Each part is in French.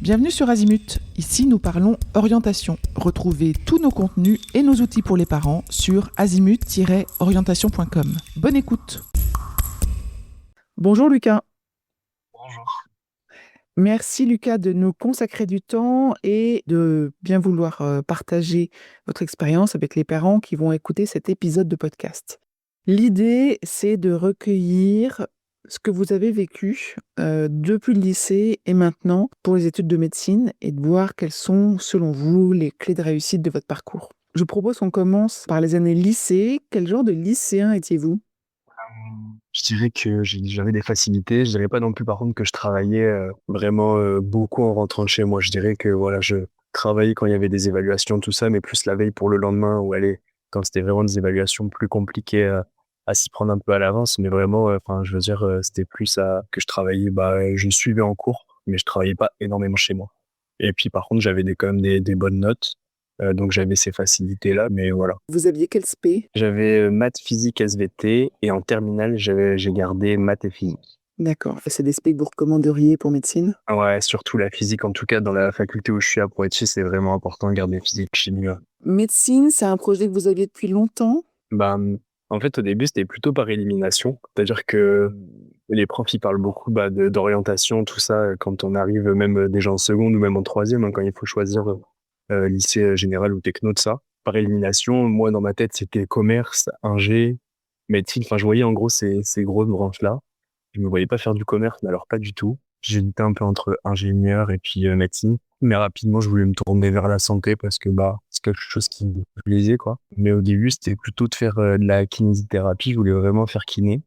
Bienvenue sur Azimut. Ici, nous parlons orientation. Retrouvez tous nos contenus et nos outils pour les parents sur azimut-orientation.com. Bonne écoute. Bonjour Lucas. Bonjour. Merci Lucas de nous consacrer du temps et de bien vouloir partager votre expérience avec les parents qui vont écouter cet épisode de podcast. L'idée, c'est de recueillir ce que vous avez vécu depuis le lycée et maintenant pour les études de médecine et de voir quelles sont, selon vous, les clés de réussite de votre parcours. Je propose qu'on commence par les années lycée. Quel genre de lycéen étiez-vous ? Je dirais que j'avais des facilités. Je dirais pas non plus par contre que je travaillais vraiment beaucoup en rentrant de chez moi. Je dirais que voilà, je travaillais quand il y avait des évaluations, tout ça, mais plus la veille pour le lendemain ou aller quand c'était vraiment des évaluations plus compliquées à s'y prendre un peu à l'avance. Mais vraiment, enfin, je veux dire, c'était plus que je travaillais. Je suivais en cours, mais je travaillais pas énormément chez moi. Et puis par contre, j'avais quand même des bonnes notes. Donc j'avais ces facilités-là, mais voilà. Vous aviez quel spé ? J'avais maths, physique, SVT et en terminale, j'ai gardé maths et physique. D'accord. C'est des spés que vous recommanderiez pour médecine ? Ouais, surtout la physique, en tout cas dans la faculté où je suis à Poitiers, c'est vraiment important de garder physique, chimie. Ouais. Médecine, c'est un projet que vous aviez depuis longtemps ? En fait, au début, c'était plutôt par élimination. C'est-à-dire que les profs, ils parlent beaucoup d'orientation, tout ça, quand on arrive même déjà en seconde ou même en troisième, hein, quand il faut choisir lycée général ou techno, de ça. Par élimination, moi, dans ma tête, c'était commerce, ingé, médecine. Enfin, je voyais en gros ces grosses branches-là. Je me voyais pas faire du commerce, mais alors pas du tout. J'hésitais un peu entre ingénieur et puis médecine. Mais rapidement, je voulais me tourner vers la santé parce que c'est quelque chose qui me plaisait, quoi. Mais au début, c'était plutôt de faire de la kinésithérapie. Je voulais vraiment faire kiné.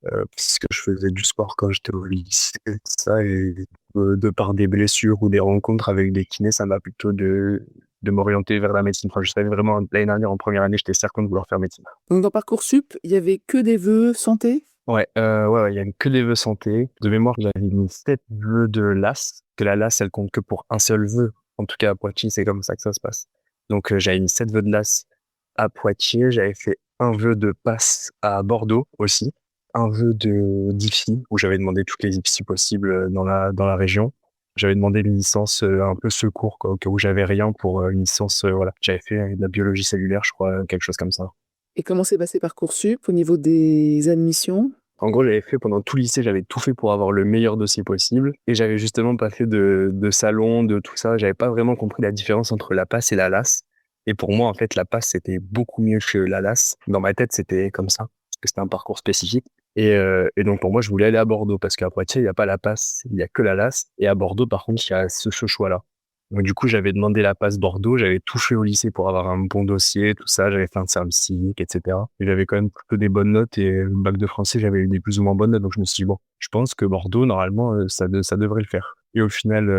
Parce que je faisais du sport quand j'étais au lycée, tout ça, et de par des blessures ou des rencontres avec des kinés, ça m'a plutôt de m'orienter vers la médecine. Enfin, je savais vraiment, l'année dernière, en première année, j'étais certain de vouloir faire médecine. Donc dans Parcoursup, il y avait que des vœux santé ? Ouais, il y a que des vœux santé. De mémoire, j'avais mis 7 vœux de LAS, que la LAS, elle compte que pour un seul vœu. En tout cas, à Poitiers, c'est comme ça que ça se passe. Donc, j'avais mis 7 vœux de LAS à Poitiers. J'avais fait un vœu de passe à Bordeaux aussi. Un vœu de d'IFSI, où j'avais demandé toutes les IFSI possibles dans la région. J'avais demandé une licence un peu secours, quoi, au cas où j'avais rien pour une licence, voilà. J'avais fait de la biologie cellulaire, je crois, quelque chose comme ça. Et comment s'est passé Parcoursup au niveau des admissions ? En gros, j'avais fait pendant tout le lycée, j'avais tout fait pour avoir le meilleur dossier possible. Et j'avais justement pas fait de salon, de tout ça. J'avais pas vraiment compris la différence entre la passe et la LAS. Et pour moi, en fait, la passe, c'était beaucoup mieux que la LAS. Dans ma tête, c'était comme ça. Parce que c'était un parcours spécifique. Et donc, pour moi, je voulais aller à Bordeaux. Parce qu'à Poitiers, il n'y a pas la passe, il y a que la LAS. Et à Bordeaux, par contre, il y a ce choix-là. Donc, du coup, j'avais demandé la passe Bordeaux, j'avais tout fait au lycée pour avoir un bon dossier, tout ça, j'avais fait un service civique, etc. Et j'avais quand même plutôt des bonnes notes et le bac de français, j'avais eu des plus ou moins bonnes notes, donc je me suis dit, bon, je pense que Bordeaux, normalement, ça devrait le faire. Et au final,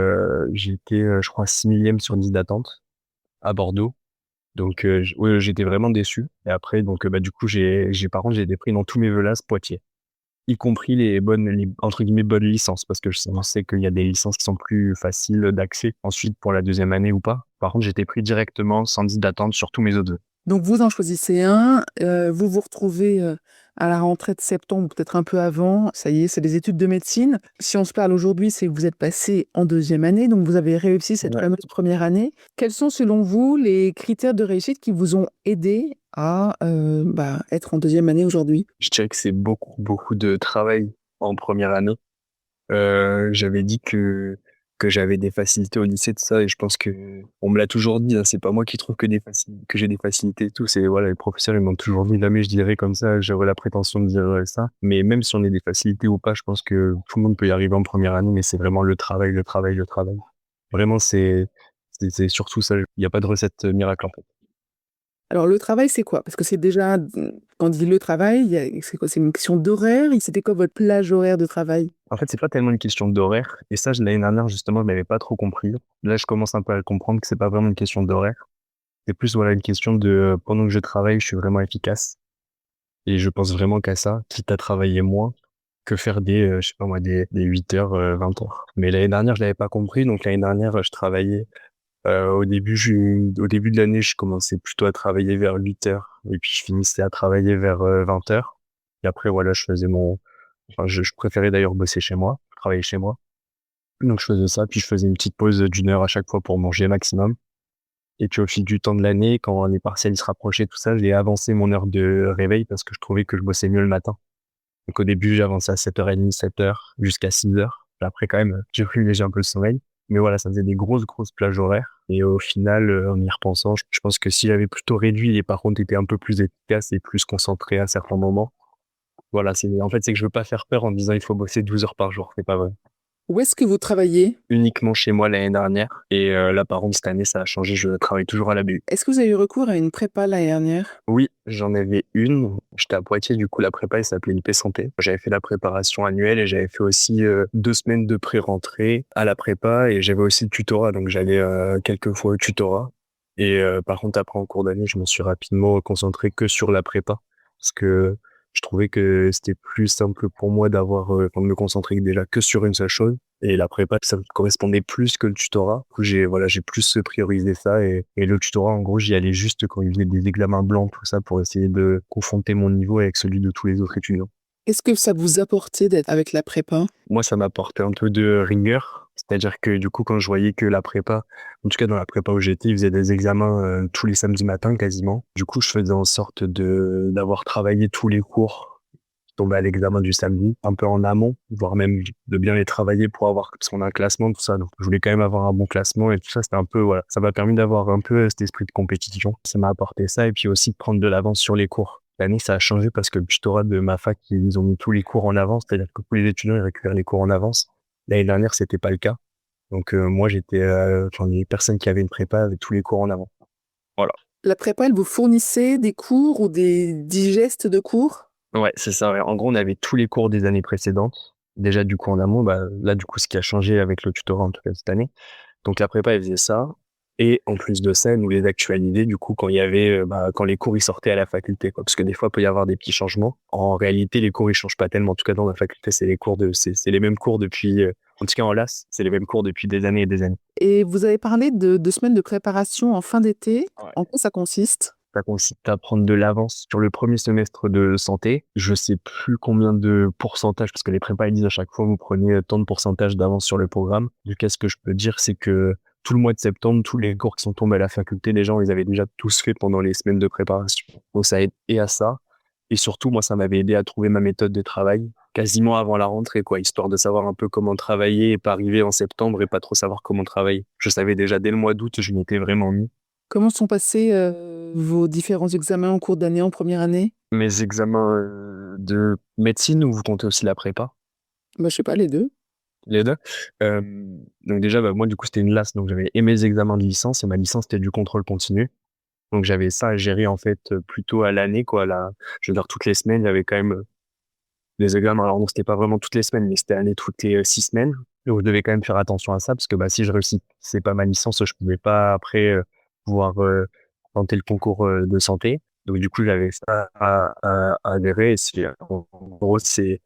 j'ai été, je crois, 6 millième sur 10 d'attente à Bordeaux. Donc, ouais, j'étais vraiment déçu. Et après, donc, du coup, par contre, j'ai été pris dans tous mes vœux là, Poitiers, y compris entre guillemets, bonnes licences, parce que on sait qu'il y a des licences qui sont plus faciles d'accès ensuite pour la deuxième année ou pas. Par contre, j'étais pris directement sans liste d'attente sur tous mes autres. Donc vous en choisissez un, vous vous retrouvez à la rentrée de septembre, peut-être un peu avant, ça y est, c'est les études de médecine. Si on se parle aujourd'hui, c'est que vous êtes passé en deuxième année, donc vous avez réussi cette Ouais. fameuse première année. Quels sont selon vous les critères de réussite qui vous ont aidé à être en deuxième année aujourd'hui ? Je dirais que c'est beaucoup, beaucoup de travail en première année. J'avais dit que j'avais des facilités au lycée de ça et je pense que on me l'a toujours dit, hein, c'est pas moi qui trouve que j'ai des facilités et tout, c'est voilà, les professeurs ils m'ont toujours dit jamais je dirais comme ça, j'aurais la prétention de dire ça. Mais même si on a des facilités ou pas, je pense que tout le monde peut y arriver en première année, mais c'est vraiment le travail, le travail, le travail. Vraiment, c'est surtout ça. Il n'y a pas de recette miracle en fait. Alors le travail, c'est quoi ? Parce que c'est déjà, quand on dit le travail, c'est quoi ? C'est une question d'horaire ? C'était quoi votre plage horaire de travail ? En fait, c'est pas tellement une question d'horaire. Et ça, l'année dernière, justement, je m'avais pas trop compris. Là, je commence un peu à le comprendre que c'est pas vraiment une question d'horaire. C'est plus, voilà, une question de, pendant que je travaille, je suis vraiment efficace. Et je pense vraiment qu'à ça, quitte à travailler moins que faire je sais pas moi, des 8 heures, 20 heures. Mais l'année dernière, je l'avais pas compris. Donc, l'année dernière, je travaillais, au début de l'année, je commençais plutôt à travailler vers 8 heures. Et puis, je finissais à travailler vers 20 heures. Et après, voilà, je préférais d'ailleurs bosser chez moi, travailler chez moi. Donc je faisais ça, puis je faisais une petite pause d'1 heure à chaque fois pour manger maximum. Et puis au fil du temps de l'année, quand les partiels ils se rapprochaient, tout ça, j'ai avancé mon heure de réveil parce que je trouvais que je bossais mieux le matin. Donc au début, j'ai avancé à 7h30, 7h jusqu'à 6h. Après quand même, j'ai privilégié un peu le sommeil. Mais voilà, ça faisait des grosses plages horaires. Et au final, en y repensant, je pense que si j'avais plutôt réduit et par contre été un peu plus efficace et plus concentré à certains moments, voilà, c'est que je veux pas faire peur en disant il faut bosser 12 heures par jour. C'est pas vrai. Où est-ce que vous travaillez? Uniquement chez moi l'année dernière. Et là, par contre, cette année, ça a changé. Je travaille toujours à la BU. Est-ce que vous avez eu recours à une prépa l'année dernière? Oui, j'en avais une. J'étais à Poitiers, du coup, la prépa, elle s'appelait l'IP Santé. J'avais fait la préparation annuelle et j'avais fait aussi 2 semaines de pré-rentrée à la prépa et j'avais aussi le tutorat. Donc, j'allais quelques fois au tutorat. Et par contre, après, en cours d'année, je me suis rapidement concentré que sur la prépa parce que je trouvais que c'était plus simple pour moi de me concentrer déjà que sur une seule chose. Et la prépa, ça me correspondait plus que le tutorat. Du coup, j'ai plus priorisé ça et le tutorat, en gros, j'y allais juste quand il y avait des examens blancs, tout ça, pour essayer de confronter mon niveau avec celui de tous les autres étudiants. Qu'est-ce que ça vous apportait d'être avec la prépa? Moi, ça m'apportait un peu de rigueur. C'est-à-dire que du coup, quand je voyais que la prépa, en tout cas dans la prépa où j'étais, ils faisaient des examens tous les samedis matins quasiment. Du coup, je faisais en sorte d'avoir travaillé tous les cours qui tombaient à l'examen du samedi, un peu en amont, voire même de bien les travailler pour avoir, parce qu'on a un classement, tout ça. Donc, je voulais quand même avoir un bon classement et tout ça, c'était un peu, voilà. Ça m'a permis d'avoir un peu cet esprit de compétition. Ça m'a apporté ça et puis aussi de prendre de l'avance sur les cours. L'année, ça a changé parce que le tutorat de ma fac, ils ont mis tous les cours en avance, c'est-à-dire que tous les étudiants, ils récupèrent les cours en avance. L'année dernière, c'était pas le cas. Donc, moi, les personnes qui avaient une prépa avaient tous les cours en avant. Voilà. La prépa, elle vous fournissait des cours ou des digestes de cours? Ouais, c'est ça, ouais. En gros, on avait tous les cours des années précédentes. Déjà, du coup, en amont, bah, là, du coup, ce qui a changé avec le tutorat, en tout cas, cette année. Donc, la prépa, elle faisait ça. Et en plus de ça, elle nous les actualisait, du coup, quand il y avait, quand les cours, ils sortaient à la faculté, quoi. Parce que des fois, il peut y avoir des petits changements. En réalité, les cours, ils changent pas tellement. En tout cas, dans la faculté, c'est les mêmes cours depuis, en tout cas, en LAS, c'est les mêmes cours depuis des années et des années. Et vous avez parlé de semaines de préparation en fin d'été. Ouais. En quoi ça consiste? Ça consiste à prendre de l'avance sur le premier semestre de santé. Je sais plus combien de pourcentage, parce que les prépas, ils disent à chaque fois, vous prenez tant de pourcentage d'avance sur le programme. Du coup, ce que je peux dire, c'est que tout le mois de septembre, tous les cours qui sont tombés à la faculté, les gens, ils avaient déjà tous fait pendant les semaines de préparation. Donc, ça aide et à ça. Et surtout, moi, ça m'avait aidé à trouver ma méthode de travail quasiment avant la rentrée, quoi, histoire de savoir un peu comment travailler et pas arriver en septembre et pas trop savoir comment travailler. Je savais déjà dès le mois d'août, je m'étais vraiment mis. Comment sont passés vos différents examens en cours d'année en première année? Mes examens de médecine ou vous comptez aussi la prépa? Bah, je sais pas, les deux. Les 2. Donc déjà, bah, moi, du coup, c'était une LAS, donc j'avais et mes examens de licence et ma licence, c'était du contrôle continu. Donc j'avais ça à gérer, en fait, plutôt à l'année, quoi. Je veux dire, toutes les semaines, il y avait quand même des examens. Alors non, c'était pas vraiment toutes les semaines, mais c'était année toutes les 6 semaines. Donc je devais quand même faire attention à ça parce que bah, si je réussissais pas ma licence, je pouvais pas après pouvoir tenter le concours de santé. Donc du coup, j'avais ça à gérer. Et en gros, c'est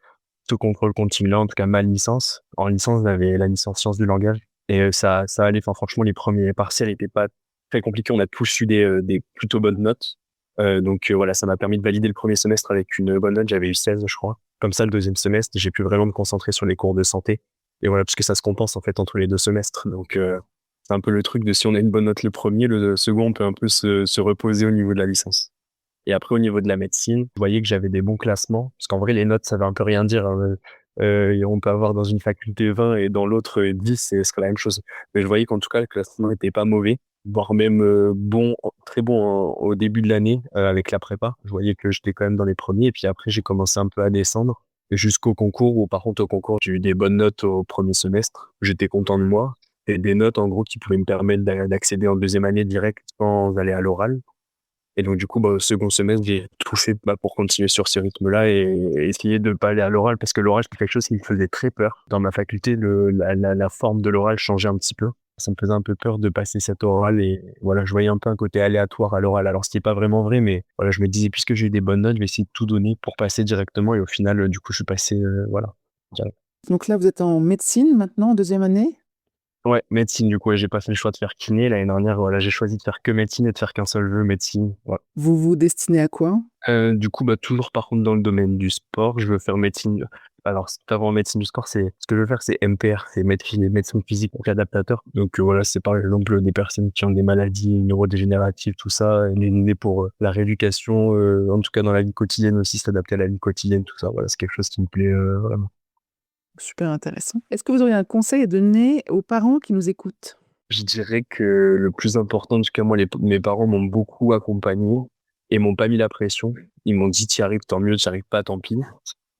ce contrôle continu là, en tout cas ma licence. En licence, j'avais la licence sciences du langage et ça allait. Enfin, franchement, les premiers partiels n'étaient pas très compliqués. On a tous eu des plutôt bonnes notes. Donc voilà, ça m'a permis de valider le premier semestre avec une bonne note. J'avais eu 16, je crois. Comme ça, le deuxième semestre, j'ai pu vraiment me concentrer sur les cours de santé. Et voilà, parce que ça se compense en fait entre les 2 semestres. Donc c'est un peu le truc de si on a une bonne note le premier, le second, on peut un peu se reposer au niveau de la licence. Et après, au niveau de la médecine, je voyais que j'avais des bons classements, parce qu'en vrai, les notes, ça veut un peu rien dire, hein. On peut avoir dans une faculté 20 et dans l'autre 10, ce serait la même chose. Mais je voyais qu'en tout cas, le classement n'était pas mauvais, voire même bon, très bon au début de l'année avec la prépa. Je voyais que j'étais quand même dans les premiers, et puis après, j'ai commencé un peu à descendre jusqu'au concours, où par contre, au concours, j'ai eu des bonnes notes au premier semestre. J'étais content de moi. Et des notes, en gros, qui pouvaient me permettre d'accéder en deuxième année direct sans aller à l'oral. Et donc, du coup, bah, au second semestre, j'ai tout fait pour continuer sur ce rythme-là et essayer de pas aller à l'oral parce que l'oral, c'est quelque chose qui me faisait très peur. Dans ma faculté, la forme de l'oral changeait un petit peu. Ça me faisait un peu peur de passer cet oral et voilà, je voyais un peu un côté aléatoire à l'oral. Alors, ce qui n'est pas vraiment vrai, mais voilà, je me disais, puisque j'ai eu des bonnes notes, je vais essayer de tout donner pour passer directement et au final, du coup, je suis passé, voilà. direct. Donc là, vous êtes en médecine maintenant, en deuxième année? Ouais, médecine, du coup, ouais, j'ai pas fait le choix de faire kiné. L'année dernière, voilà, j'ai choisi de faire que médecine et de faire qu'un seul vœu, médecine. Voilà. Vous vous destinez à quoi? Du coup, bah, toujours par contre dans le domaine du sport, je veux faire médecine. Alors, avant en médecine du sport, ce que je veux faire, c'est MPR, c'est médecine physique réadaptateur. Donc voilà, c'est par exemple des personnes qui ont des maladies neurodégénératives, tout ça, et les aider pour la rééducation, en tout cas dans la vie quotidienne aussi, s'adapter à la vie quotidienne, tout ça. Voilà, c'est quelque chose qui me plaît vraiment. Super intéressant. Est-ce que vous auriez un conseil à donner aux parents qui nous écoutent? Je dirais que le plus important, en tout cas moi, mes parents m'ont beaucoup accompagné et m'ont pas mis la pression. Ils m'ont dit: «Tu y arrives, tant mieux, tu y arrives pas, tant pis».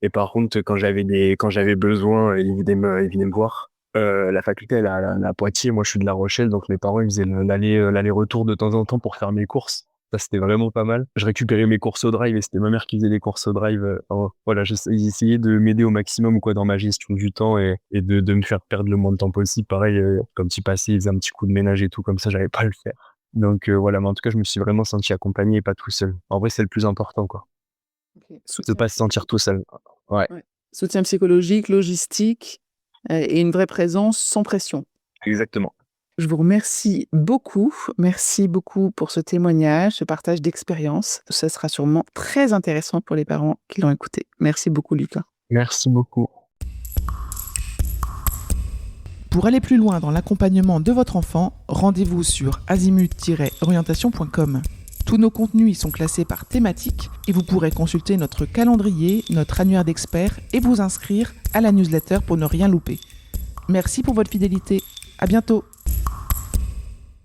Et par contre, quand j'avais besoin, ils venaient me voir. La faculté, elle est à Poitiers. Moi, je suis de La Rochelle, donc mes parents, ils faisaient l'aller-retour de temps en temps pour faire mes courses. Ça, c'était vraiment pas mal. Je récupérais mes courses au drive et c'était ma mère qui faisait les courses au drive. Voilà, ils essayaient de m'aider au maximum, quoi, dans ma gestion du temps et de me faire perdre le moins de temps possible. Pareil, comme tu passais, ils faisaient un petit coup de ménage et tout, comme ça, j'avais pas à le faire. Donc, voilà, mais en tout cas, je me suis vraiment senti accompagné et pas tout seul. En vrai, c'est le plus important, quoi. OK. De Soutien pas se sentir tout seul. Ouais, ouais. Soutien psychologique, logistique, et une vraie présence sans pression. exactement. Je vous remercie beaucoup. Merci beaucoup pour ce témoignage, ce partage d'expérience. Ça sera sûrement très intéressant pour les parents qui l'ont écouté. Merci beaucoup, Lucas. Merci beaucoup. Pour aller plus loin dans l'accompagnement de votre enfant, rendez-vous sur azimut-orientation.com. Tous nos contenus y sont classés par thématique et vous pourrez consulter notre calendrier, notre annuaire d'experts et vous inscrire à la newsletter pour ne rien louper. Merci pour votre fidélité. À bientôt.